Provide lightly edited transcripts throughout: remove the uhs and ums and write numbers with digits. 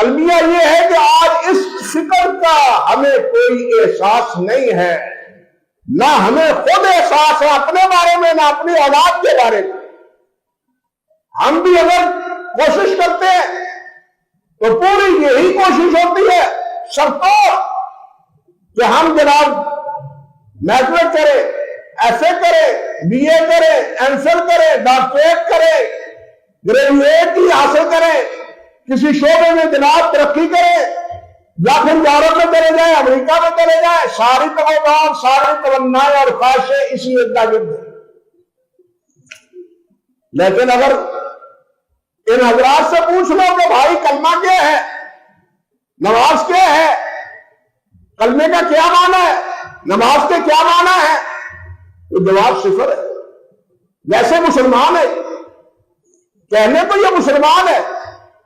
المیہ یہ ہے کہ آج اس فکر کا ہمیں کوئی احساس نہیں ہے، نہ ہمیں خود احساس ہے اپنے بارے میں، نہ اپنی اولاد کے بارے میں۔ ہم بھی اگر کوشش کرتے ہیں تو پوری یہی کوشش ہوتی ہے سرکار کہ ہم جناب میٹرک کریں، ایف اے کریں، بی اے کریں، ایم فل کریں، ڈاکٹریٹ کریں، گریجویٹ ہی حاصل کریں، کسی شعبے میں جناب ترقی کریں، یا پھر یورپ میں چلے جائیں، امریکہ میں چلے جائیں۔ ساری توقعات، ساری تمنائیں اور خواہشیں اسی ارد گرد ہیں۔ لیکن اگر ان حضرات سے پوچھ لو کہ بھائی کلمہ کیا ہے، نماز کیا ہے، کلمے کا کیا معنی ہے، نماز کے کیا معنی ہے، تو جواب صفر ہے۔ ویسے مسلمان ہے، کہنے تو یہ مسلمان ہے،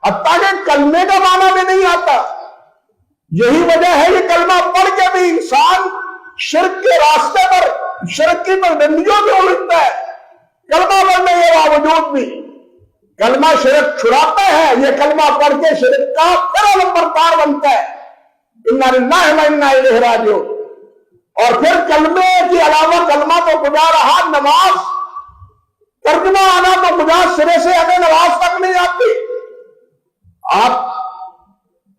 حتیٰ کہ کلمے کا معنی بھی نہیں آتا۔ یہی وجہ ہے یہ کلمہ پڑھ کے بھی انسان شرک کے راستے پر، شرک کی پابندیوں میں الجھتا ہے۔ کلمہ پڑھنے کے باوجود بھی کلمہ شرک چھڑاتا ہے، یہ کلمہ پڑھ کے شرک کا پھر نمبردار بنتا ہے۔ انا للہ و انا الیہ راجعون۔ اور پھر کلمے کے علاوہ کلمہ تو گزا رہا، نماز ترجمہ آنا تو گزا، سرے سے ہمیں نماز تک نہیں آتی۔ آپ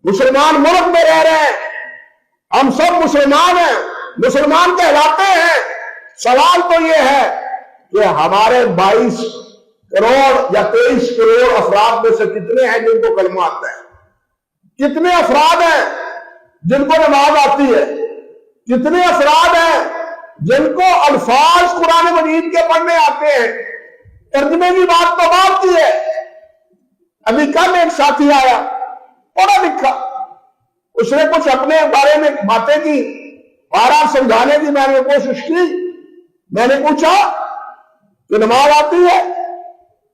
مسلمان ملک میں رہ رہے ہیں، ہم سب مسلمان ہیں، مسلمان کہلاتے ہیں۔ سوال تو یہ ہے کہ ہمارے 22 کروڑ یا 23 کروڑ افراد میں سے کتنے ہیں جن کو کلمہ آتا ہے؟ کتنے افراد ہیں جن کو نماز آتی ہے؟ کتنے افراد ہیں جن کو الفاظ قرآن مجید کے پڑھنے آتے ہیں؟ ترجمے کی بات تو بات کی ہے۔ ابھی کل ایک ساتھی آیا، پڑھا لکھا، اس نے کچھ اپنے بارے میں باتیں کی، بارہ سمجھانے کی میں نے کوشش کی۔ میں نے پوچھا کہ نماز آتی ہے؟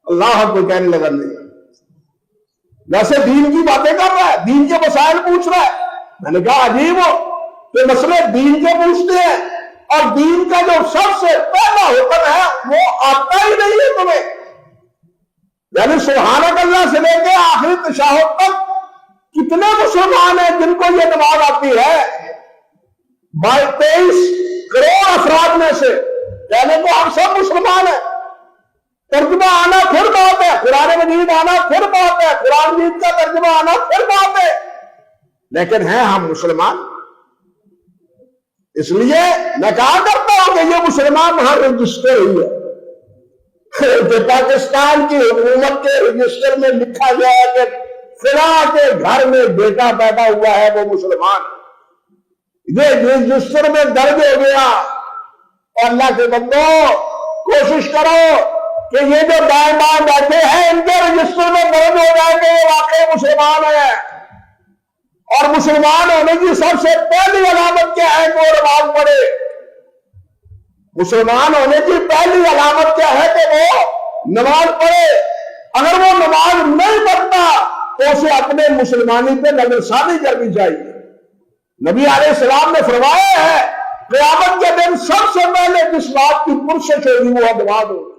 اللہ کو کہنے لگا نہیں۔ ویسے دین کی باتیں کر رہا ہے، دین کے مسائل پوچھ رہا ہے۔ میں نے کہا عجیب ہو کہ مسئلے دین کے پوچھتے ہیں اور دین کا جو سب سے پہلا حکم ہے وہ آتا ہی نہیں ہے تمہیں۔ یعنی سبحانک اللہ سے لے کے آخری تشہد تک کتنے مسلمان ہیں جن کو یہ نماز آتی ہے؟ 23 کروڑ افراد میں سے کہنے کو ہم سب مسلمان ہیں۔ ترجمہ آنا پھر بات ہے، قرآن مجید آنا پھر بات ہے، قرآن مجید کا ترجمہ آنا پھر بات ہے، لیکن ہیں ہم مسلمان۔ اس لیے میں کہا کرتا ہوں کہ یہ مسلمان وہاں رجسٹر ہوئی ہے کہ پاکستان کی حکومت کے رجسٹر میں لکھا گیا ہے کہ فلاں کے گھر میں بیٹا پیدا ہوا ہے وہ مسلمان، یہ رجسٹر میں درج ہو گیا۔ اور اللہ کے بندو کوشش کرو کہ یہ جو دائیں بائیں بیٹھے ہیں ان کے رجسٹر میں درج ہو جائے کہ یہ واقعی مسلمان ہے۔ اور مسلمان ہونے کی سب سے پہلی علامت کیا ہے کہ وہ نماز پڑھے۔ مسلمان ہونے کی پہلی علامت کیا ہے کہ وہ نماز پڑھے۔ اگر وہ نماز نہیں پڑھتا تو اسے اپنے مسلمانی پہ نظر ثانی کرنی چاہیے۔ نبی علیہ السلام نے فرمایا ہے قیامت کے دن سب سے پہلے جس بات کی پرسش ہوگی وہ نماز ہوگی۔